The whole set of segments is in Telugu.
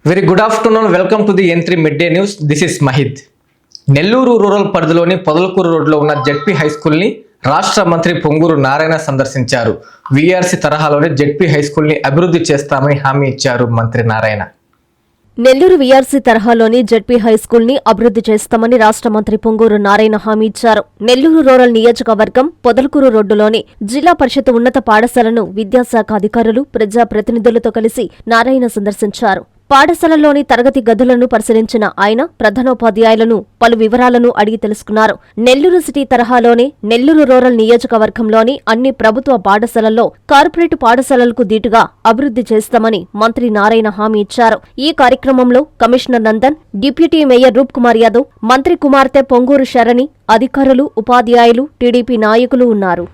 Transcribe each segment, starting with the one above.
Very good afternoon. Welcome to the N3 Midday News. This is Mahid. Nellore rural పరిధిలోని పొదలకూరు రోడ్లో ఉన్న జెడ్పీ హై స్కూల్ని రాష్ట్ర మంత్రి పొంగూరు నారాయణ సందర్శించారు. వీఆర్సీ తరహాలోనే జెడ్పీ హై స్కూల్ని అభివృద్ధి చేస్తామని హామీ ఇచ్చారు మంత్రి నారాయణ. నెల్లూరు వీఆర్సీ తరహాలోని జెడ్పీ హైస్కూల్ ని అభివృద్ధి చేస్తామని రాష్ట్ర మంత్రి పొంగూరు నారాయణ హామీ ఇచ్చారు. నెల్లూరు రూరల్ నియోజకవర్గం పొదలకూరు రోడ్డులోని జిల్లా పరిషత్ ఉన్నత పాఠశాలను విద్యాశాఖ అధికారులు ప్రజాప్రతినిధులతో కలిసి నారాయణ సందర్శించారు. పాఠశాలలోని తరగతి గదులను పరిశీలించిన ఆయన ప్రధానోపాధ్యాయులను పలు వివరాలను అడిగి తెలుసుకున్నారు. నెల్లూరు సిటీ తరహాలోనే నెల్లూరు రూరల్ నియోజకవర్గంలోని అన్ని ప్రభుత్వ పాఠశాలల్లో కార్పొరేట్ పాఠశాలలకు దీటుగా అభివృద్ధి చేస్తామని మంత్రి నారాయణ హామీ ఇచ్చారు. ఈ కార్యక్రమంలో కమిషనర్ నందన్, డిప్యూటీ మేయర్ రూప్ కుమార్ యాదవ్, మంత్రి కుమార్తె పొంగూరు శరణి, అధికారులు, ఉపాధ్యాయులు, టీడీపీ నాయకులు ఉన్నారు.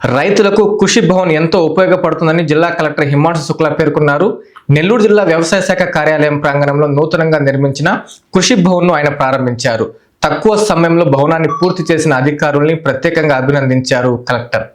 రైతులకు కృషి భవన్ ఎంతో ఉపయోగపడుతుందని జిల్లా కలెక్టర్ హిమాంశు శుక్లా పేర్కొన్నారు. నెల్లూరు జిల్లా వ్యవసాయ శాఖ కార్యాలయం ప్రాంగణంలో నూతనంగా నిర్మించిన కృషి భవన్ను ఆయన ప్రారంభించారు. తక్కువ సమయంలో భవనాన్ని పూర్తి చేసిన అధికారుల్ని ప్రత్యేకంగా అభినందించారు కలెక్టర్.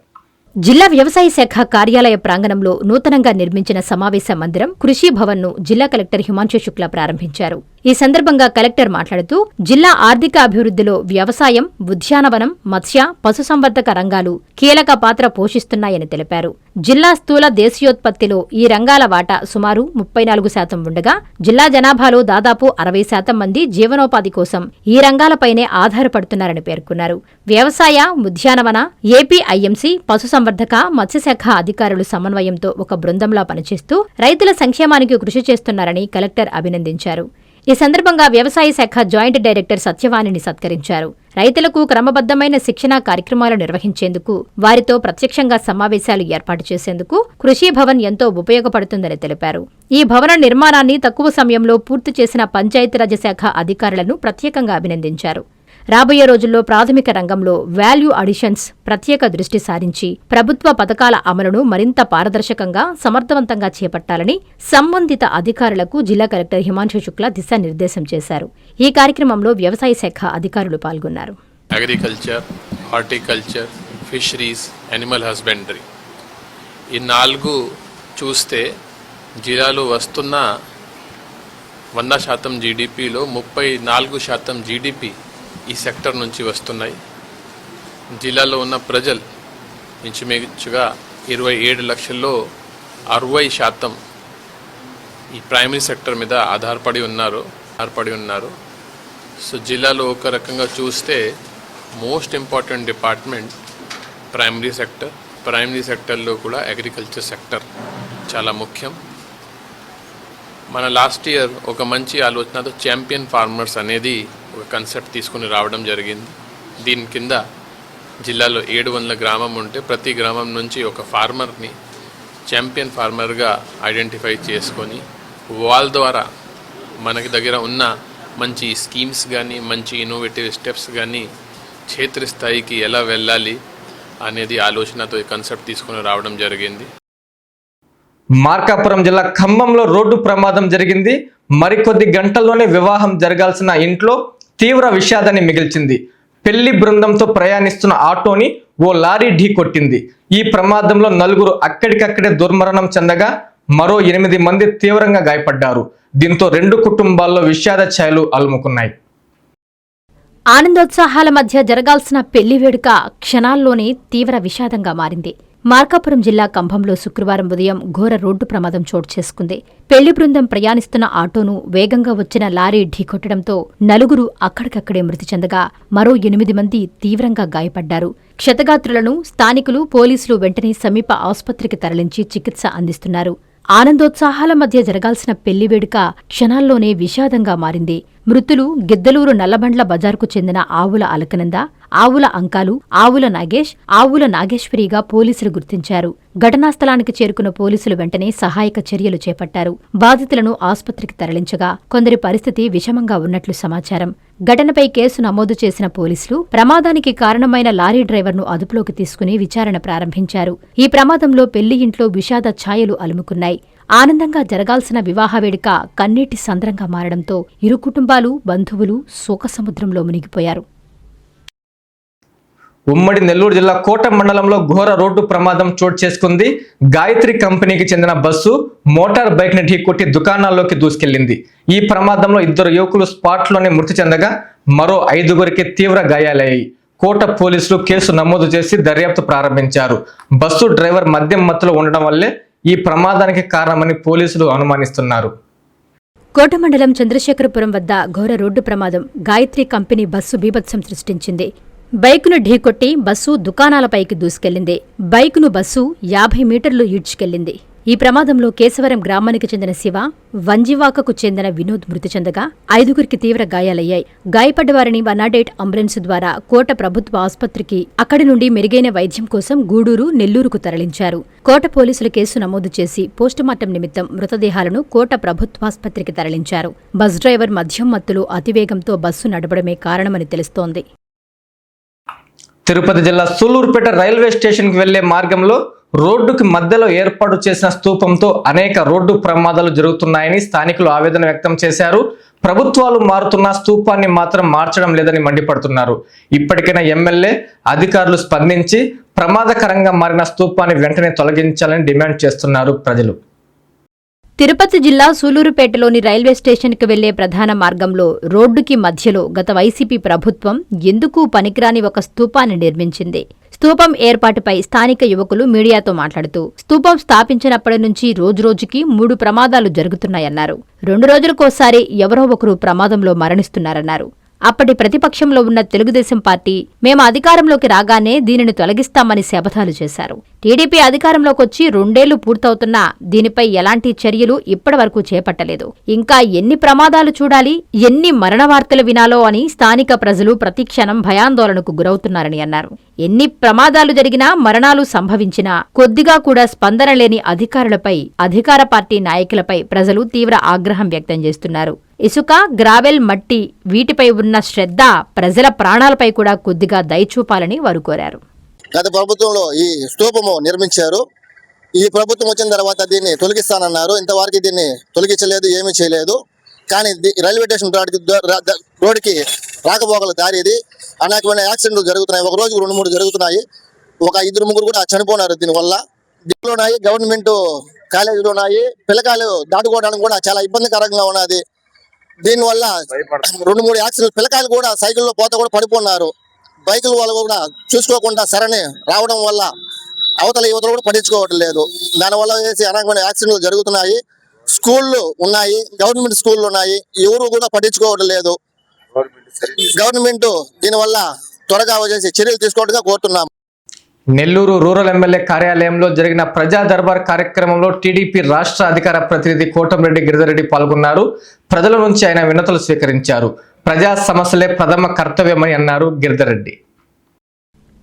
జిల్లా వ్యవసాయ శాఖ కార్యాలయ ప్రాంగణంలో నూతనంగా నిర్మించిన సమావేశ మందిరం కృషి భవన్ ను జిల్లా కలెక్టర్ హిమాంశు శుక్లా ప్రారంభించారు. ఈ సందర్భంగా కలెక్టర్ మాట్లాడుతూ జిల్లా ఆర్థిక అభివృద్ధిలో వ్యవసాయం, ఉద్యానవనం, మత్స్య, పశుసంవర్ధక రంగాలు కీలక పాత్ర పోషిస్తున్నాయని తెలిపారు. జిల్లా స్థూల దేశీయోత్పత్తిలో ఈ రంగాల వాటా సుమారు 34% ఉండగా జిల్లా జనాభాలో దాదాపు 60% మంది జీవనోపాధి కోసం ఈ రంగాలపైనే ఆధారపడుతున్నారని పేర్కొన్నారు. వ్యవసాయ, ఉద్యానవన, ఏపీఐఎంసీ, పశుసంవర్ధక, మత్స్యశాఖ అధికారులు సమన్వయంతో ఒక బృందంలా పనిచేస్తూ రైతుల సంక్షేమానికి కృషి చేస్తున్నారని కలెక్టర్ అభినందించారు. ఈ సందర్భంగా వ్యవసాయ శాఖ జాయింట్ డైరెక్టర్ సత్యవాణిని సత్కరించారు. రైతులకు క్రమబద్దమైన శిక్షణా కార్యక్రమాలు నిర్వహించేందుకు, వారితో ప్రత్యక్షంగా సమావేశాలు ఏర్పాటు చేసేందుకు కృషి భవన్ ఎంతో ఉపయోగపడుతుందని తెలిపారు. ఈ భవన నిర్మాణాన్ని తక్కువ సమయంలో పూర్తి చేసిన పంచాయతీరాజ్ శాఖ అధికారులను ప్రత్యేకంగా అభినందించారు. రాబోయే రోజుల్లో ప్రాథమిక రంగంలో వాల్యూ అడిషన్స్ ప్రత్యేక దృష్టి సారించి ప్రభుత్వ పథకాల అమలును మరింత పారదర్శకంగా, సమర్థవంతంగా చేపట్టాలని సంబంధిత అధికారులకు జిల్లా కలెక్టర్ హిమాంశు శుక్లా దిశానిర్దేశం చేశారు. ఈ కార్యక్రమంలో వ్యవసాయ శాఖ అధికారులు పాల్గొన్నారు. Agriculture, horticulture, fisheries, animal husbandry ఈ 4 చూస్తే జిల్లాలో వస్తున్న 100% జీడిపిలో 34% జీడిపి ఈ సెక్టర్ నుంచి వస్తున్నాయి. జిల్లాలో ఉన్న ప్రజలు ఇంచుమించుగా 27 లక్షల్లో 60% ఈ ప్రైమరీ సెక్టర్ మీద ఆధారపడి ఉన్నారు. సో జిల్లాలో ఒక రకంగా చూస్తే మోస్ట్ ఇంపార్టెంట్ డిపార్ట్మెంట్ ప్రైమరీ సెక్టర్లో కూడా అగ్రికల్చర్ సెక్టర్ చాలా ముఖ్యం. మన లాస్ట్ ఇయర్ ఒక మంచి ఆలోచనతో ఛాంపియన్ ఫార్మర్స్ అనేది ఒక కాన్సెప్ట్ తీసుకుని రావడం జరిగింది. దీని కింద జిల్లాలో 700 గ్రామం ఉంటే ప్రతి గ్రామం నుంచి ఒక ఫార్మర్ని ఛాంపియన్ ఫార్మర్గా ఐడెంటిఫై చేసుకొని వాళ్ళ ద్వారా మనకి దగ్గర ఉన్న మంచి స్కీమ్స్ కానీ, మంచి ఇన్నోవేటివ్ స్టెప్స్ కానీ క్షేత్రస్థాయికి ఎలా వెళ్ళాలి అనేది ఆలోచనతో ఈ కాన్సెప్ట్ తీసుకుని రావడం జరిగింది. మార్కాపురం జిల్లా ఖమ్మంలో రోడ్డు ప్రమాదం జరిగింది. మరికొద్ది గంటల్లోనే వివాహం జరగాల్సిన ఇంట్లో తీవ్ర విషాదాన్ని మిగిల్చింది. పెళ్లి బృందంతో ప్రయాణిస్తున్న ఆటోని ఓ లారీ ఢీ కొట్టింది. ఈ ప్రమాదంలో 4 అక్కడికక్కడే దుర్మరణం చెందగా మరో 8 మంది తీవ్రంగా గాయపడ్డారు. దీంతో 2 కుటుంబాల్లో విషాద ఛాయలు అలుముకున్నాయి. ఆనందోత్సాహాల మధ్య జరగాల్సిన పెళ్లి వేడుక క్షణాల్లోనే తీవ్ర విషాదంగా మారింది. మార్కాపురం జిల్లా కంభంలో శుక్రవారం ఉదయం ఘోర రోడ్డు ప్రమాదం చోటు చేసుకుంది. పెళ్లి బృందం ప్రయాణిస్తున్న ఆటోను వేగంగా వచ్చిన లారీ ఢీకొట్టడంతో 4 అక్కడికక్కడే మృతి చెందగా మరో 8 మంది తీవ్రంగా గాయపడ్డారు. క్షతగాత్రులను స్థానికులు, పోలీసులు వెంటనే సమీప ఆసుపత్రికి తరలించి చికిత్స అందిస్తున్నారు. ఆనందోత్సాహాల మధ్య జరగాల్సిన పెళ్లి వేడుక క్షణాల్లోనే విషాదంగా మారింది. మృతులు గిద్దలూరు నల్లబండ్ల బజార్కు చెందిన ఆవుల అలకనంద, ఆవుల అంకాలు, ఆవుల నాగేష్, ఆవుల నాగేశ్వరిగా పోలీసులు గుర్తించారు. ఘటనా స్థలానికి చేరుకున్న పోలీసులు వెంటనే సహాయక చర్యలు చేపట్టారు. బాధితులను ఆసుపత్రికి తరలించగా కొందరి పరిస్థితి విషమంగా ఉన్నట్లు సమాచారం. ఘటనపై కేసు నమోదు చేసిన పోలీసులు ప్రమాదానికి కారణమైన లారీ డ్రైవర్ను అదుపులోకి తీసుకుని విచారణ ప్రారంభించారు. ఈ ప్రమాదంలో పెళ్లి ఇంట్లో విషాద ఛాయలు అలుముకున్నాయి. ఆనందంగా జరగాల్సిన వివాహ వేడుక కన్నీటి సంద్రంగా మారడంతో ఇరు కుటుంబాలు, బంధువులు శోకసముద్రంలో మునిగిపోయారు. ఉమ్మడి నెల్లూరు జిల్లా కోట మండలంలో ఘోర రోడ్డు ప్రమాదం చోటు చేసుకుంది. గాయత్రి కంపెనీకి చెందిన బస్సు మోటార్ బైక్ ని ఢీకొట్టి దుకాణాల్లోకి దూసుకెళ్లింది. ఈ ప్రమాదంలో 2 యువకులు స్పాట్లోనే మృతి చెందగా మరో 5గురికి తీవ్ర గాయాలయ్యాయి. కోట పోలీసులు కేసు నమోదు చేసి దర్యాప్తు ప్రారంభించారు. బస్సు డ్రైవర్ మద్యం మత్తులో ఉండడం వల్లే ఈ ప్రమాదానికి కారణమని పోలీసులు అనుమానిస్తున్నారు. కోట మండలం చంద్రశేఖరపురం వద్ద ఘోర రోడ్డు ప్రమాదం గాయత్రి కంపెనీ బస్సు బీభత్సం సృష్టించింది. బైకును ఢీకొట్టి బస్సు దుకాణాలపైకి దూసుకెళ్లింది. బైకును బస్సు 50 మీటర్లు ఈడ్చుకెళ్లింది. ఈ ప్రమాదంలో కేశవరం గ్రామానికి చెందిన శివ, వంజివాకకు చెందిన వినోద్ మృతి చెందగా 5గురికి తీవ్ర గాయాలయ్యాయి. గాయపడ్డవారిని 108 అంబులెన్స్ ద్వారా కోట ప్రభుత్వ ఆసుపత్రికి, అక్కడి నుండి మెరుగైన వైద్యం కోసం గూడూరు, నెల్లూరుకు తరలించారు. కోట పోలీసులు కేసు నమోదు చేసి పోస్టుమార్టం నిమిత్తం మృతదేహాలను కోట ప్రభుత్వాసుపత్రికి తరలించారు. బస్ డ్రైవర్ మద్యం మత్తులో అతివేగంతో బస్సు నడపడమే కారణమని తెలుస్తోంది. తిరుపతి జిల్లా సూలూరుపేట రైల్వే స్టేషన్కి వెళ్లే మార్గంలో రోడ్డుకి మధ్యలో ఏర్పాటు చేసిన స్తూపంతో అనేక రోడ్డు ప్రమాదాలు జరుగుతున్నాయని స్థానికులు ఆవేదన వ్యక్తం చేశారు. ప్రభుత్వాలు మారుతున్న స్తూపాన్ని మాత్రం మార్చడం లేదని మండిపడుతున్నారు. ఇప్పటికైనా ఎమ్మెల్యే అధికారులు స్పందించి ప్రమాదకరంగా మారిన స్తూపాన్ని వెంటనే తొలగించాలని డిమాండ్ చేస్తున్నారు ప్రజలు. తిరుపతి జిల్లా సూలూరుపేటలోని రైల్వే స్టేషన్కి వెళ్లే ప్రధాన మార్గంలో రోడ్డుకి మధ్యలో గత వైసీపీ ప్రభుత్వం ఎందుకు పనికిరాని ఒక స్తూపాన్ని నిర్మించింది. స్తూపం ఏర్పాటుపై స్థానిక యువకులు మీడియాతో మాట్లాడుతూ స్తూపం స్థాపించినప్పటి నుంచి రోజురోజుకి 3 ప్రమాదాలు జరుగుతున్నాయన్నారు. 2 రోజులకోసారి ఎవరో ఒకరు ప్రమాదంలో మరణిస్తున్నారన్నారు. అప్పటి ప్రతిపక్షంలో ఉన్న తెలుగుదేశం పార్టీ మేము అధికారంలోకి రాగానే దీనిని తొలగిస్తామని శపథాలు చేశారు. టీడీపీ అధికారంలోకొచ్చి 2 ఏళ్లు పూర్తవుతున్నా దీనిపై ఎలాంటి చర్యలు ఇప్పటివరకు చేపట్టలేదు. ఇంకా ఎన్ని ప్రమాదాలు చూడాలి, ఎన్ని మరణ వార్తలు వినాలో అని స్థానిక ప్రజలు ప్రతిక్షణం భయాందోళనకు గురవుతున్నారని అన్నారు. ఎన్ని ప్రమాదాలు జరిగినా, మరణాలు సంభవించినా కొద్దిగా కూడా స్పందన లేని అధికారులపై, అధికార పార్టీ నాయకులపై ప్రజలు తీవ్ర ఆగ్రహం వ్యక్తం చేస్తున్నారు. ఇసుక, గ్రావెల్, మట్టి వీటిపై ఉన్న శ్రద్ధ ప్రజల ప్రాణాలపై కూడా కొద్దిగా దయచూపాలని వారు కోరారు. గత ప్రభుత్వంలో ఈ స్తూపము నిర్మించారు. ఈ ప్రభుత్వం వచ్చిన తర్వాత దీన్ని తొలగిస్తానన్నారు. ఇంతవరకు దీన్ని తొలగించలేదు, ఏమీ చేయలేదు. కానీ రైల్వే స్టేషన్ రోడ్డుకి రాకపోగల దారి ఇది. అనేకమైన యాక్సిడెంట్లు జరుగుతున్నాయి. ఒక రోజు 2-3 జరుగుతున్నాయి. ఒక 2-3 కూడా చనిపోయినారు దీనివల్ల. దీంట్లో ఉన్నాయి గవర్నమెంట్ కాలేజీలు ఉన్నాయి. పిల్లకాయలు దాటుకోవడానికి కూడా చాలా ఇబ్బందికరంగా ఉన్నది. దీనివల్ల 2-3 యాక్సిడెంట్లు, పిల్లకాయలు కూడా సైకిల్లో పోతే కూడా పడిపోన్నారు. బైకుల వల్ల కూడా చూసుకోకుండా సరని రావడం వల్ల అవతల యువతలు కూడా పట్టించుకోవటం లేదు. దానివల్ల వేసి అనేకమైన యాక్సిడెంట్లు జరుగుతున్నాయి. స్కూళ్ళు ఉన్నాయి, గవర్నమెంట్ స్కూళ్ళు ఉన్నాయి, ఎవరు కూడా పట్టించుకోవడం లేదు. గవర్నమెంట్ దీనివల్ల త్వరగా వచ్చేసి చర్యలు తీసుకోవడంగా కోరుతున్నాం. నెల్లూరు రూరల్ ఎమ్మెల్యే కార్యాలయంలో జరిగిన ప్రజా దర్బార్ కార్యక్రమంలో టీడీపీ రాష్ట్ర అధికార ప్రతినిధి కోటంరెడ్డి గిరిధర్రెడ్డి పాల్గొన్నారు. ప్రజల నుంచి ఆయన వినతులు స్వీకరించారు. ప్రజా సమస్యలే ప్రథమ కర్తవ్యమని అన్నారు గిరిధర్రెడ్డి.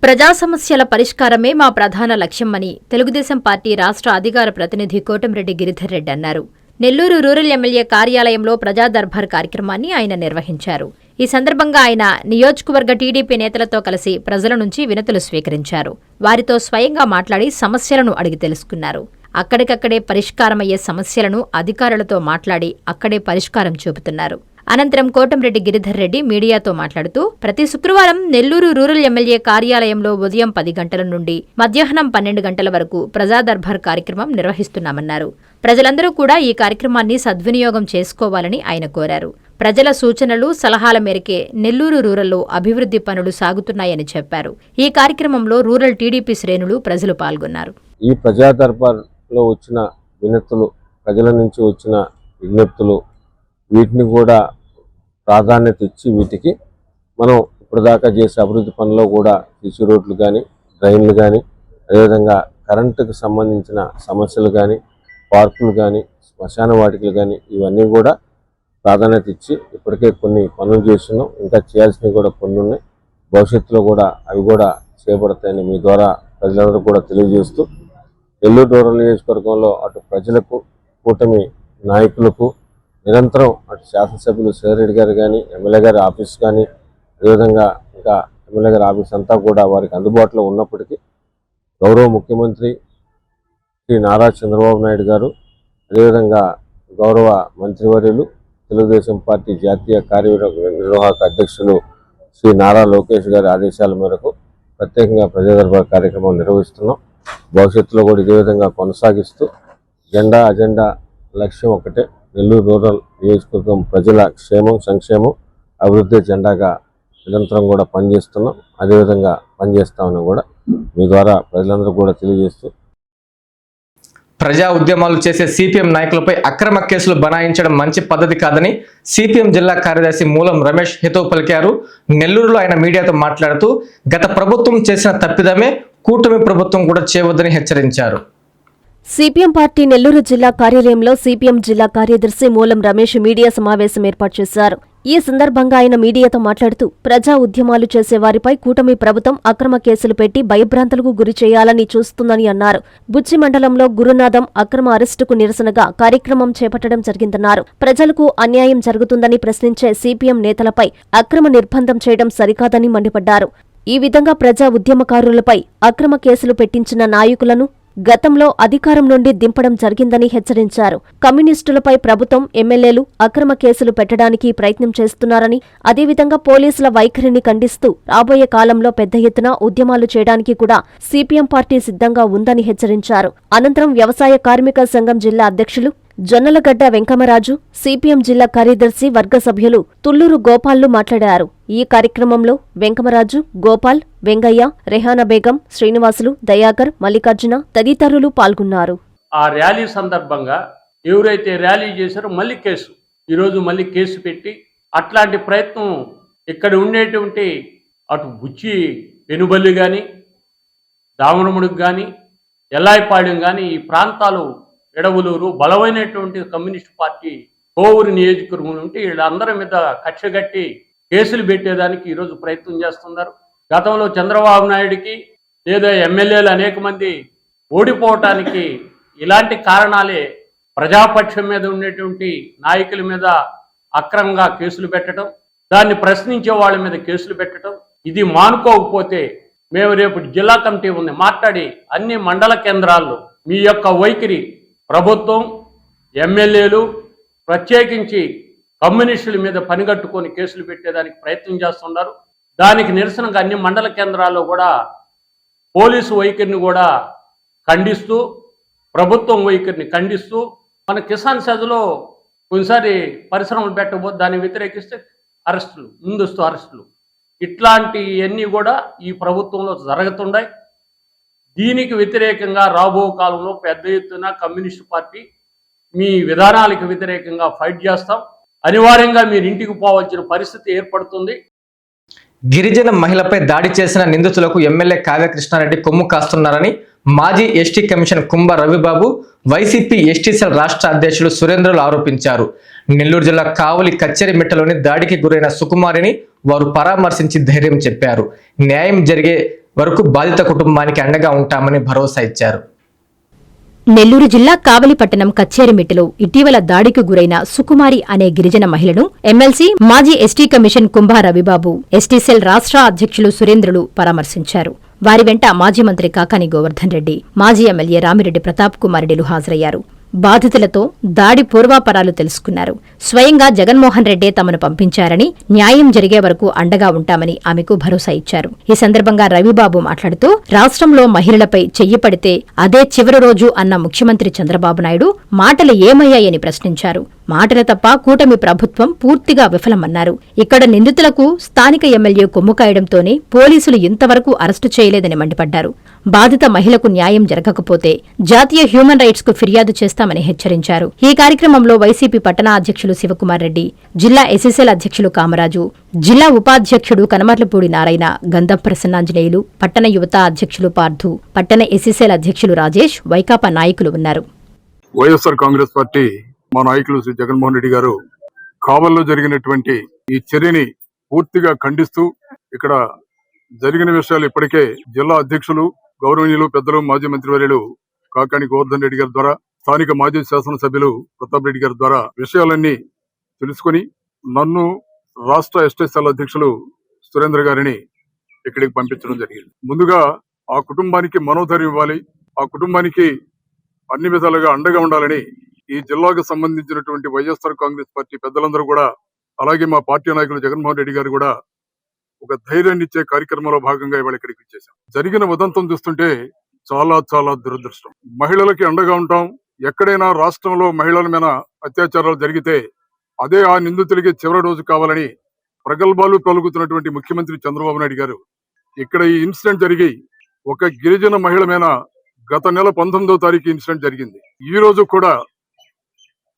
ప్రజా సమస్యల పరిష్కారమే మా ప్రధాన లక్ష్యమని తెలుగుదేశం పార్టీ రాష్ట్ర అధికార ప్రతినిధి కోటంరెడ్డి గిరిధర్రెడ్డి అన్నారు. నెల్లూరు రూరల్ ఎమ్మెల్యే కార్యాలయంలో ప్రజా దర్బార్ కార్యక్రమాన్ని ఆయన నిర్వహించారు. ఈ సందర్భంగా ఆయన నియోజకవర్గ టీడీపీ నేతలతో కలిసి ప్రజల నుంచి వినతులు స్వీకరించారు. వారితో స్వయంగా మాట్లాడి సమస్యలను అడిగి తెలుసుకున్నారు. అక్కడికక్కడే పరిష్కారమయ్యే సమస్యలను అధికారులతో మాట్లాడి అక్కడే పరిష్కారం చూపుతున్నారు. అనంతరం కోటంరెడ్డి గిరిధర్రెడ్డి మీడియాతో మాట్లాడుతూ ప్రతి శుక్రవారం నెల్లూరు రూరల్ ఎమ్మెల్యే కార్యాలయంలో ఉదయం 10 గంటల నుండి మధ్యాహ్నం 12 గంటల వరకు ప్రజా దర్బార్ కార్యక్రమం నిర్వహిస్తున్నామన్నారు. ప్రజలందరూ కూడా ఈ కార్యక్రమాన్ని సద్వినియోగం చేసుకోవాలని ఆయన కోరారు. ప్రజల సూచనలు, సలహాల మేరకే నెల్లూరు రూరల్లో అభివృద్ధి పనులు సాగుతున్నాయని చెప్పారు. ఈ కార్యక్రమంలో రూరల్ టీడీపీ శ్రేణులు, ప్రజలు పాల్గొన్నారు. ఈ ప్రజా దర్బార్లో వచ్చిన వినతులు, ప్రజల నుంచి వచ్చిన విజ్ఞప్తులు, వీటిని కూడా ప్రాధాన్యత ఇచ్చి వీటికి మనం ఇప్పటిదాకా చేసే అభివృద్ధి పనుల్లో కూడా సిసి రోడ్లు కానీ, డ్రైన్లు కానీ, అదేవిధంగా కరెంటుకు సంబంధించిన సమస్యలు కానీ, పార్కులు కానీ, శ్మశాన వాటికలు కానీ, ఇవన్నీ కూడా ప్రాధాన్యత ఇచ్చి ఇప్పటికే కొన్ని పనులు చేస్తున్నాం. ఇంకా చేయాల్సినవి కూడా కొన్ని ఉన్నాయి. భవిష్యత్తులో కూడా అవి కూడా చేపడతాయని మీ ద్వారా ప్రజలందరూ కూడా తెలియజేస్తూ, నెల్లూరు రూరల్ నియోజకవర్గంలో అటు ప్రజలకు, కూటమి నాయకులకు నిరంతరం అటు శాసనసభ్యులు సేరెడ్డి గారు కానీ, ఎమ్మెల్యే గారి ఆఫీస్ కానీ, అదేవిధంగా ఇంకా ఎమ్మెల్యే గారి ఆఫీస్ అంతా కూడా వారికి అందుబాటులో ఉన్నప్పటికీ గౌరవ ముఖ్యమంత్రి శ్రీ నారా చంద్రబాబు నాయుడు గారు, అదేవిధంగా గౌరవ మంత్రివర్యులు, తెలుగుదేశం పార్టీ జాతీయ కార్యనిర్వాహక అధ్యక్షులు శ్రీ నారా లోకేష్ గారి ఆదేశాల మేరకు ప్రత్యేకంగా ప్రజా దర్బార్ కార్యక్రమం నిర్వహిస్తున్నాం. భవిష్యత్తులో కూడా ఇదే విధంగా కొనసాగిస్తూ అజెండా లక్ష్యం ఒకటే, నెల్లూరు రూరల్ నియోజకవర్గం ప్రజల క్షేమం, సంక్షేమం, అభివృద్ధి జెండాగా నిరంతరం కూడా పనిచేస్తున్నాం. అదేవిధంగా పనిచేస్తామని కూడా మీ ద్వారా ప్రజలందరూ కూడా తెలియజేస్తూ, ప్రజా ఉద్యమాలు చేసే సిపిఎం నాయకులపై అక్రమ కేసులు బనాయించడం మంచి పద్ధతి కాదని సిపిఎం జిల్లా కార్యదర్శి మూలం రమేష్ హితవు పలికారు. నెల్లూరులో ఆయన మీడియాతో మాట్లాడుతూ గత ప్రభుత్వం చేసిన తప్పిదమే కూటమి ప్రభుత్వం కూడా చేయవద్దని హెచ్చరించారు. సిపిఎం పార్టీ నెల్లూరు జిల్లా కార్యాలయంలో సిపిఎం జిల్లా కార్యదర్శి మూలం రమేష్ మీడియా సమావేశం ఏర్పాటు చేశారు. ఈ సందర్భంగా ఆయన మీడియాతో మాట్లాడుతూ ప్రజా ఉద్యమాలు చేసేవారిపై కూటమి ప్రభుత్వం అక్రమ కేసులు పెట్టి భయభ్రాంతులకు గురి చేయాలని చూస్తుందని అన్నారు. బుచ్చి మండలంలో గురునాథం అక్రమ అరెస్టుకు నిరసనగా కార్యక్రమం చేపట్టడం జరిగిందన్నారు. ప్రజలకు అన్యాయం జరుగుతుందని ప్రశ్నించే సిపిఎం నేతలపై అక్రమ నిర్బంధం చేయడం సరికాదని మండిపడ్డారు. ఈ విధంగా ప్రజా ఉద్యమకారులపై అక్రమ కేసులు పెట్టించిన నాయకులను గతంలో అధికారం నుండి దింపడం జరిగిందని హెచ్చరించారు. కమ్యూనిస్టులపై ప్రభుత్వం, ఎమ్మెల్యేలు అక్రమ కేసులు పెట్టడానికి ప్రయత్నం చేస్తున్నారని, అదేవిధంగా పోలీసుల వైఖరిని ఖండిస్తూ రాబోయే కాలంలో పెద్ద ఎత్తున ఉద్యమాలు చేయడానికి కూడా సిపిఎం పార్టీ సిద్ధంగా ఉందని హెచ్చరించారు. అనంతరం వ్యవసాయ కార్మిక సంఘం జిల్లా అధ్యక్షులు జొన్నలగడ్డ వెంకమరాజు, సిపిఎం జిల్లా కార్యదర్శి వర్గ సభ్యులు తుళ్లూరు గోపాల్లు మాట్లాడారు. ఈ కార్యక్రమంలో వెంకమరాజు, గోపాల్, వెంగయ్య, రెహానా బేగం, శ్రీనివాసులు, దయాకర్, మల్లికార్జున తదితరులు పాల్గొన్నారు. ఆ ర్యాలీ సందర్భంగా ఎవరైతే ర్యాలీ చేశారో ఈరోజు మళ్ళీ కేసు పెట్టి అట్లాంటి ప్రయత్నం ఇక్కడ ఉండేటువంటి అటు బుచ్చి పెనుబల్లి కానీ, దామనముడికి కానీ, ఎల్లాయిపాడెం కానీ ఈ ప్రాంతాలు ఎడవలూరు బలమైనటువంటి కమ్యూనిస్ట్ పార్టీ కోవూరు నియోజకవర్గం నుండి వీళ్ళందరి మీద కక్షగట్టి కేసులు పెట్టేదానికి ఈరోజు ప్రయత్నం చేస్తున్నారు. గతంలో చంద్రబాబు నాయుడికి లేదా ఎమ్మెల్యేలు అనేక మంది ఓడిపోవటానికి ఇలాంటి కారణాలే ప్రజాపక్షం మీద ఉండేటువంటి నాయకుల మీద అక్రమంగా కేసులు పెట్టడం, దాన్ని ప్రశ్నించే వాళ్ళ మీద కేసులు పెట్టడం. ఇది మానుకోకపోతే మేము రేపు జిల్లా కమిటీ ఉంది మాట్లాడి అన్ని మండల కేంద్రాల్లో మీ యొక్క వైఖరి ప్రభుత్వం, ఎమ్మెల్యేలు ప్రత్యేకించి కమ్యూనిస్టుల మీద పనిగట్టుకొని కేసులు పెట్టేదానికి ప్రయత్నం చేస్తున్నారు. దానికి నిరసనగా అన్ని మండల కేంద్రాల్లో కూడా పోలీసు వైఖరిని కూడా ఖండిస్తూ, ప్రభుత్వం వైఖరిని ఖండిస్తూ, మన కిసాన్ సెజ్లో కొన్నిసారి పరిశ్రమలు పెట్టబోతే దాన్ని వ్యతిరేకిస్తే అరెస్టులు, ముందస్తు అరెస్టులు, ఇట్లాంటివన్నీ కూడా ఈ ప్రభుత్వంలో జరుగుతున్నాయి. దీనికి వ్యతిరేకంగా రాబో కాలంలో పెద్ద ఎత్తున కమ్యూనిస్టు పార్టీ మీ విధానాలకు వ్యతిరేకంగా ఫైట్ చేస్తాం. అనివార్యంగా మీరు ఇంటికి పోవాల్సిన పరిస్థితి ఏర్పడుతుంది. గిరిజన మహిళపై దాడి చేసిన నిందితులకు ఎమ్మెల్యే కావ్య కృష్ణారెడ్డి కొమ్ము కాస్తున్నారని మాజీ ఎస్టీ కమిషన్ కుంభ రవిబాబు, వైసీపీ ఎస్టీ సెల్ రాష్ట్ర అధ్యక్షులు సురేంద్రులు ఆరోపించారు. నెల్లూరు జిల్లా కావలి కచ్చేరిమిట్టలోని దాడికి గురైన సుకుమారిని వారు పరామర్శించి ధైర్యం చెప్పారు. న్యాయం జరిగే వరకు బాధిత కుటుంబానికి అండగా ఉంటామని భరోసా ఇచ్చారు. నెల్లూరు జిల్లా కావలి పట్టణం కచ్చేరిమిట్టలో ఇటీవల దాడికి గురైన సుకుమారి అనే గిరిజన మహిళను ఎమ్మెల్సీ, మాజీ ఎస్టీ కమిషన్ కుంభ రవిబాబు, ఎస్టీ సెల్ రాష్ట్ర అధ్యక్షులు సురేంద్రులు పరామర్శించారు. వారి వెంట మాజీ మంత్రి కాకాని గోవర్ధన్ రెడ్డి, మాజీ ఎమ్మెల్యే రామిరెడ్డి ప్రతాప్ కుమార్ రెడ్డిలు హాజరయ్యారు. బాధితులతో దాడి పూర్వాపరాలు తెలుసుకున్నారు. స్వయంగా జగన్మోహన్ రెడ్డే తమను పంపించారని, న్యాయం జరిగే వరకు అండగా ఉంటామని ఆమెకు భరోసా ఇచ్చారు. ఈ సందర్భంగా రవిబాబు మాట్లాడుతూ రాష్ట్రంలో మహిళలపై చెయ్యి పడితే అదే చివరి రోజు అన్న ముఖ్యమంత్రి చంద్రబాబు నాయుడు మాటలు ఏమయ్యాయని ప్రశ్నించారు. మాటలు తప్ప కూటమి ప్రభుత్వం పూర్తిగా విఫలమన్నారు. ఇక్కడ నిందితులకు స్థానిక ఎమ్మెల్యే కొమ్ము కాయడంతోనే పోలీసులు ఇంతవరకు అరెస్టు చేయలేదని మండిపడ్డారు. బాధిత మహిళకు న్యాయం జరగకపోతే జాతీయ హ్యూమన్ రైట్స్ కు ఫిర్యాదు చేస్తామని హెచ్చరించారు. ఈ కార్యక్రమంలో వైసీపీ పట్టణ అధ్యక్షులు శివకుమార్ రెడ్డి, జిల్లా ఎస్ఎస్ఎల్ అధ్యక్షులు కామరాజు, జిల్లా ఉపాధ్యక్షుడు కనమర్లపూడి నారాయణ, గంధం ప్రసన్నాంజనేయులు, పట్టణ యువత అధ్యక్షులు పార్థు, పట్టణ ఎస్ఎస్ఎల్ అధ్యక్షులు రాజేష్, వైకాపా నాయకులు ఉన్నారు. వైఎస్ఆర్ కాంగ్రెస్ పార్టీ మా నాయకులు శ్రీ జగన్మోహన్ రెడ్డి గారు కావల్లో జరిగినటువంటి ఈ చర్యని పూర్తిగా ఖండిస్తూ, ఇక్కడ జరిగిన విషయాలు ఇప్పటికే జిల్లా అధ్యక్షులు గౌరవనీయులు పెద్దలు మాజీ మంత్రివర్యులు కాకాని గోవర్ధన్ రెడ్డి గారి ద్వారా, స్థానిక మాజీ శాసనసభ్యులు ప్రతాప్ రెడ్డి గారి ద్వారా విషయాలన్నీ తెలుసుకుని నన్ను రాష్ట్ర ఎస్టీసీఎల్ అధ్యక్షులు సురేంద్ర గారిని ఇక్కడికి పంపించడం జరిగింది. ముందుగా ఆ కుటుంబానికి మనోధైర్యం ఇవ్వాలి, ఆ కుటుంబానికి అన్ని విధాలుగా అండగా ఉండాలని ఈ జిల్లాకు సంబంధించినటువంటి వైఎస్ఆర్ కాంగ్రెస్ పార్టీ పెద్దలందరూ కూడా, అలాగే మా పార్టీ నాయకులు జగన్మోహన్ రెడ్డి గారు కూడా ఒక ధైర్యాన్ని ఇచ్చే కార్యక్రమంలో భాగంగా ఇవాళ ఇక్కడికి వచ్చేసాం. జరిగిన ఉదంతం చూస్తుంటే చాలా చాలా దురదృష్టం. మహిళలకి అండగా ఉంటాం. ఎక్కడైనా రాష్ట్రంలో మహిళల మీద అత్యాచారాలు జరిగితే అదే ఆ నిందితులకి చివరి రోజు కావాలని ప్రగల్భాలు పలుకుతున్నటువంటి ముఖ్యమంత్రి చంద్రబాబు నాయుడు గారు ఇక్కడ ఈ ఇన్సిడెంట్ జరిగి ఒక గిరిజన మహిళ మీద గత నెల 19వ తారీఖు ఇన్సిడెంట్ జరిగింది. ఈ రోజు కూడా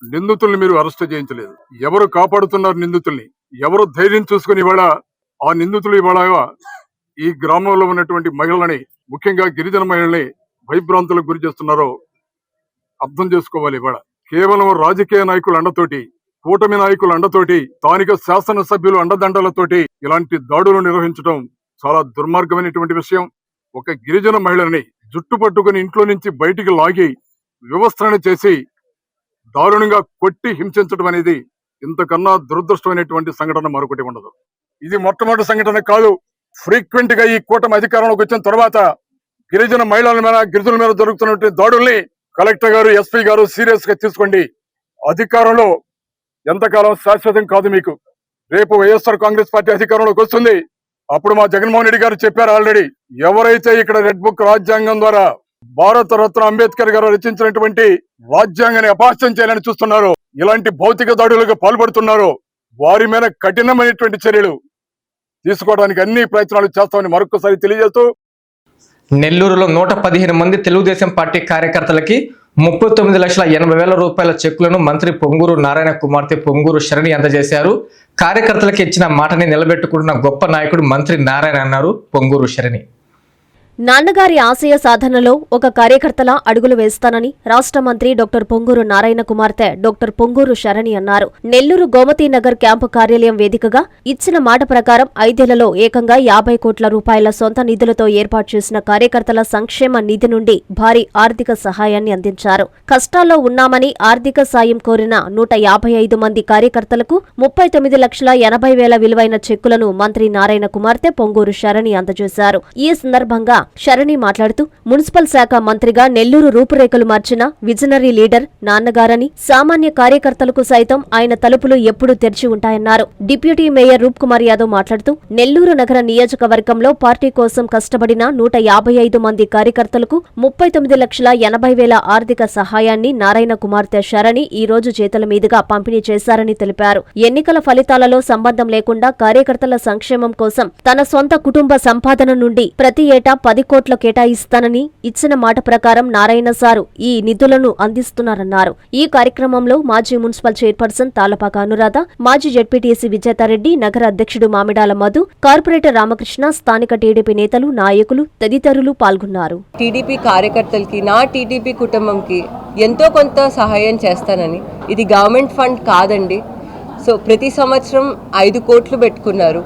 నిందితుల్ని మీరు అరెస్ట్ చేయించలేదు. ఎవరు కాపాడుతున్నారు నిందితుల్ని? ఎవరు ధైర్యం చూసుకుని ఇవాళ ఆ నిందితులు ఇవాళ ఈ గ్రామంలో ఉన్నటువంటి మహిళలని, ముఖ్యంగా గిరిజన మహిళల్ని భయభ్రాంతులకు గురి చేస్తున్నారో అర్థం చేసుకోవాలి. ఇవాళ కేవలం రాజకీయ నాయకుల అండతోటి, కూటమి నాయకుల అండతోటి, స్థానిక శాసనసభ్యులు అండదండలతోటి ఇలాంటి దాడులు నిర్వహించడం చాలా దుర్మార్గమైనటువంటి విషయం. ఒక గిరిజన మహిళని జుట్టు పట్టుకుని ఇంట్లో నుంచి బయటికి లాగి వివస్త్రణ చేసి దారుణంగా కొట్టి హింసించడం అనేది ఇంతకన్నా దురదృష్టమైనటువంటి సంఘటన మరొకటి ఉండదు. ఇది మొట్టమొదటి సంఘటన కాదు. ఫ్రీక్వెంట్ గా ఈ కూటమి అధికారంలోకి వచ్చిన తర్వాత గిరిజన మహిళల మీద, గిరిజనుల మీద జరుగుతున్నటువంటి దాడుల్ని కలెక్టర్ గారు, ఎస్పీ గారు సీరియస్ గా తీసుకోండి. అధికారంలో ఎంతకాలం శాశ్వతం కాదు మీకు. రేపు వైఎస్ఆర్ కాంగ్రెస్ పార్టీ అధికారంలోకి వస్తుంది. అప్పుడు మా జగన్మోహన్ రెడ్డి గారు చెప్పారు ఆల్రెడీ, ఎవరైతే ఇక్కడ రెడ్ బుక్ రాజ్యాంగం ద్వారా భారత రత్న అంబేద్కర్ గారు రచించినటువంటి రాజ్యాంగాన్ని అపహాస్యం చేయాలని చూస్తున్నారో, ఇలాంటి భౌతిక దాడులకు పాల్పడుతున్నారో వారి మీద కఠినమైనటువంటి చర్యలు తీసుకోవడానికి అన్ని ప్రయత్నాలు చేస్తామని మరొకసారి తెలియజేస్తూ, నెల్లూరులో 115 మంది తెలుగుదేశం పార్టీ కార్యకర్తలకి 39,80,000 రూపాయల చెక్కులను మంత్రి పొంగూరు నారాయణ కుమార్తె పొంగూరు శరణి అందజేశారు. కార్యకర్తలకు ఇచ్చిన మాటని నిలబెట్టుకుంటున్న గొప్ప నాయకుడు మంత్రి నారాయణ అన్నారు పొంగూరు శరణి. నాన్నగారి ఆశయ సాధనలో ఒక కార్యకర్తలా అడుగులు వేస్తానని రాష్ట్ర మంత్రి డాక్టర్ పొంగూరు నారాయణ కుమార్తె డాక్టర్ పొంగూరు శరణి అన్నారు. నెల్లూరు గోమతీనగర్ క్యాంపు కార్యాలయం వేదికగా ఇచ్చిన మాట ప్రకారం 5 ఏళ్లలో ఏకంగా 50 కోట్ల రూపాయల సొంత నిధులతో ఏర్పాటు చేసిన కార్యకర్తల సంక్షేమ నిధి నుండి భారీ ఆర్థిక సహాయాన్ని అందించారు. కష్టాల్లో ఉన్నామని ఆర్థిక సాయం కోరిన 155 మంది కార్యకర్తలకు 39,80,000 విలువైన చెక్కులను మంత్రి నారాయణ కుమార్తె పొంగూరు శరణి అందజేశారు. ఈ సందర్భంగా శరణి మాట్లాడుతూ, మున్సిపల్ శాఖ మంత్రిగా నెల్లూరు రూపురేఖలు మార్చిన విజనరీ లీడర్ నాన్నగారని, సామాన్య కార్యకర్తలకు సైతం ఆయన తలుపులు ఎప్పుడూ తెరిచి ఉంటాయన్నారు. డిప్యూటీ మేయర్ రూప్ కుమార్ యాదవ్ మాట్లాడుతూ, నెల్లూరు నగర నియోజకవర్గంలో పార్టీ కోసం కష్టపడిన 155 మంది కార్యకర్తలకు 39,80,000 ఆర్థిక సహాయాన్ని నారాయణ కుమార్తె శరణి ఈ రోజు చేతుల మీదుగా పంపిణీ చేశారని తెలిపారు. ఎన్నికల ఫలితాలలో సంబంధం లేకుండా కార్యకర్తల సంక్షేమం కోసం తన సొంత కుటుంబ సంపాదన నుండి ప్రతి ఏటా 10 కోట్లు కేటాయిస్తానని ఇచ్చిన మాట ప్రకారం నారాయణ సారు ఈ నిధులను అందిస్తున్నారన్నారు. ఈ కార్యక్రమంలో మాజీ మున్సిపల్ చైర్పర్సన్ తాళ్లపాక అనురాధ, మాజీ జెడ్పీటీసీ విజేతారెడ్డి, నగర అధ్యక్షుడు మామిడాల మధు, కార్పొరేటర్ రామకృష్ణ, స్థానిక టీడీపీ నేతలు, నాయకులు తదితరులు పాల్గొన్నారు. టీడీపీ కార్యకర్తలకి, నా టీడీపీ కుటుంబంకి ఎంతో కొంత సహాయం చేస్తానని. ఇది గవర్నమెంట్ ఫండ్ కాదండి. సో ప్రతి సంవత్సరం 5 కోట్లు పెట్టుకున్నారు,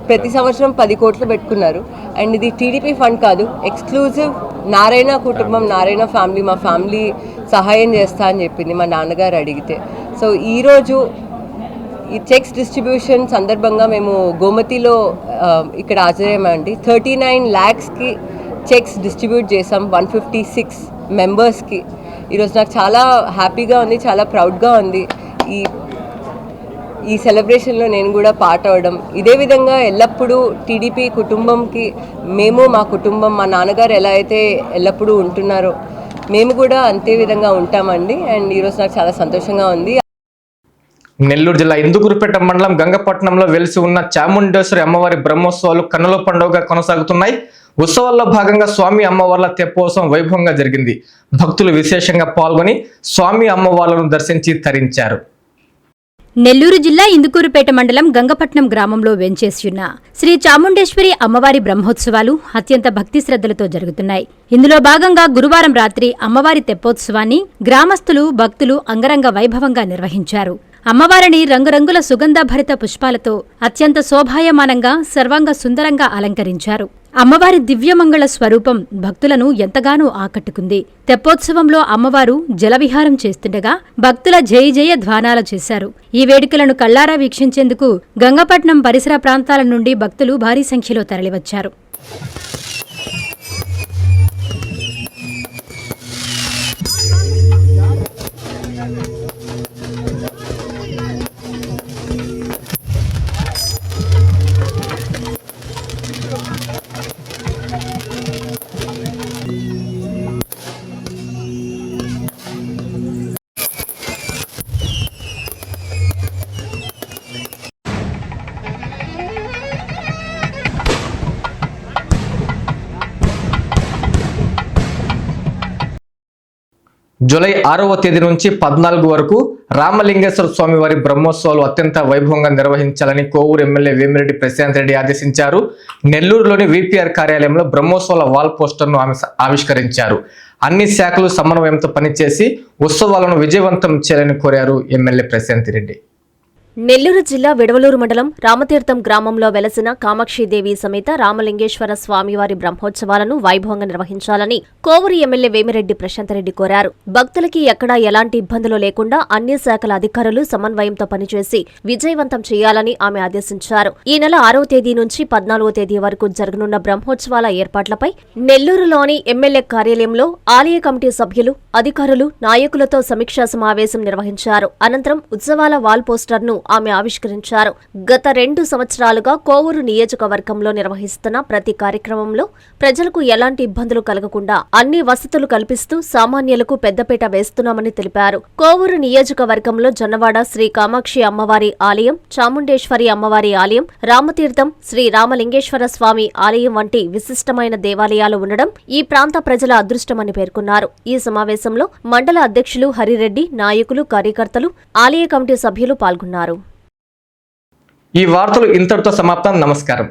ప్రతి సంవత్సరం 10 కోట్లు పెట్టుకున్నారు. అండ్ ఇది టీడీపీ ఫండ్ కాదు, ఎక్స్క్లూజివ్ నారాయణ కుటుంబం, నారాయణ ఫ్యామిలీ, మా ఫ్యామిలీ సహాయం చేస్తా అని చెప్పింది మా నాన్నగారు అడిగితే. సో ఈరోజు ఈ చెక్స్ డిస్ట్రిబ్యూషన్ సందర్భంగా మేము గోమతిలో ఇక్కడ హాజరయ్యామండి. 39 lakhsకి చెక్స్ డిస్ట్రిబ్యూట్ చేసాం 156 మెంబర్స్కి. ఈరోజు నాకు చాలా హ్యాపీగా ఉంది, చాలా ప్రౌడ్గా ఉంది ఈ సెలబ్రేషన్లో నేను కూడా పార్ట్ అవ్వడం. ఇదే విధంగా ఎల్లప్పుడూ టీడీపీ కుటుంబంకి మేము, మా కుటుంబం, మా నాన్నగారు ఎలా అయితే ఎల్లప్పుడూ ఉంటున్నారో మేము కూడా అంతే విధంగా ఉంటామండి. అండ్ ఈరోజు నాకు చాలా సంతోషంగా ఉంది. నెల్లూరు జిల్లా ఇందుకూరుపేట మండలం గంగపట్నంలో వెలిసి ఉన్న చాముండేశ్వరి అమ్మవారి బ్రహ్మోత్సవాలు కన్నుల పండుగగా కొనసాగుతున్నాయి. ఉత్సవాల్లో భాగంగా స్వామి అమ్మవార్ల తెప్పోత్సవం వైభవంగా జరిగింది. భక్తులు విశేషంగా పాల్గొని స్వామి అమ్మవార్లను దర్శించి తరించారు. నెల్లూరు జిల్లా ఇందుకూరుపేట మండలం గంగపట్నం గ్రామంలో వెంచేసియున్న శ్రీ చాముండేశ్వరి అమ్మవారి బ్రహ్మోత్సవాలు అత్యంత భక్తి శ్రద్ధలతో జరుగుతున్నాయి. ఇందులో భాగంగా గురువారం రాత్రి అమ్మవారి తెప్పోత్సవాన్ని గ్రామస్తులు, భక్తులు అంగరంగ వైభవంగా నిర్వహించారు. అమ్మవారిని రంగురంగుల సుగంధభరిత పుష్పాలతో అత్యంత శోభాయమానంగా సర్వాంగ సుందరంగా అలంకరించారు. అమ్మవారి దివ్యమంగళ స్వరూపం భక్తులను ఎంతగానో ఆకట్టుకుంది. తెప్పోత్సవంలో అమ్మవారు జలవిహారం చేస్తుండగా భక్తుల జయ జయ ధ్వానాలు చేశారు. ఈ వేడుకలను కళ్లారా వీక్షించేందుకు గంగపట్నం పరిసర ప్రాంతాల నుండి భక్తులు భారీ సంఖ్యలో తరలివచ్చారు. జూలై 6వ తేదీ నుంచి 14 వరకు రామలింగేశ్వర స్వామి వారి బ్రహ్మోత్సవాలు అత్యంత వైభవంగా నిర్వహించాలని కోవూరు ఎమ్మెల్యే వేమిరెడ్డి ప్రశాంత్ రెడ్డి ఆదేశించారు. నెల్లూరులోని విపిఆర్ కార్యాలయంలో బ్రహ్మోత్సవాల వాల్ పోస్టర్ను ఆమె ఆవిష్కరించారు. అన్ని శాఖలు సమన్వయంతో పనిచేసి ఉత్సవాలను విజయవంతం చేయాలని కోరారు ఎమ్మెల్యే ప్రశాంత్ రెడ్డి. నెల్లూరు జిల్లా విడవలూరు మండలం రామతీర్థం గ్రామంలో వెలసిన కామాక్షిదేవి సమేత రామలింగేశ్వర స్వామివారి బ్రహ్మోత్సవాలను వైభవంగా నిర్వహించాలని కోవూరు ఎమ్మెల్యే వేమిరెడ్డి ప్రశాంతరెడ్డి కోరారు. భక్తులకి ఎక్కడా ఎలాంటి ఇబ్బందులు లేకుండా అన్ని శాఖల అధికారులు సమన్వయంతో పనిచేసి విజయవంతం చేయాలని ఆమె ఆదేశించారు. ఈ నెల 6వ తేదీ నుంచి 14వ తేదీ వరకు జరగనున్న బ్రహ్మోత్సవాల ఏర్పాట్లపై నెల్లూరులోని ఎమ్మెల్యే కార్యాలయంలో ఆలయ కమిటీ సభ్యులు, అధికారులు, నాయకులతో సమీక్షా సమావేశం నిర్వహించారు. అనంతరం ఉత్సవాల వాల్ పోస్టర్ను ఆమె ఆవిష్కరించారు. గత 2 సంవత్సరాలుగా కోవూరు నియోజకవర్గంలో నిర్వహిస్తున్న ప్రతి కార్యక్రమంలో ప్రజలకు ఎలాంటి ఇబ్బందులు కలగకుండా అన్ని వసతులు కల్పిస్తూ సామాన్యులకు పెద్దపీట వేస్తున్నామని తెలిపారు. కోవూరు నియోజకవర్గంలో జొన్నవాడ శ్రీ కామాక్షి అమ్మవారి ఆలయం, చాముండేశ్వరి అమ్మవారి ఆలయం, రామతీర్థం శ్రీ రామలింగేశ్వర స్వామి ఆలయం వంటి విశిష్టమైన దేవాలయాలు ఉండడం ఈ ప్రాంత ప్రజల అదృష్టమని పేర్కొన్నారు. ఈ సమావేశంలో మండల అధ్యక్షులు హరిరెడ్డి, నాయకులు, కార్యకర్తలు, ఆలయ కమిటీ సభ్యులు పాల్గొన్నారు. ఈ వార్తలు ఇంతటితో సమాప్తం. నమస్కారం.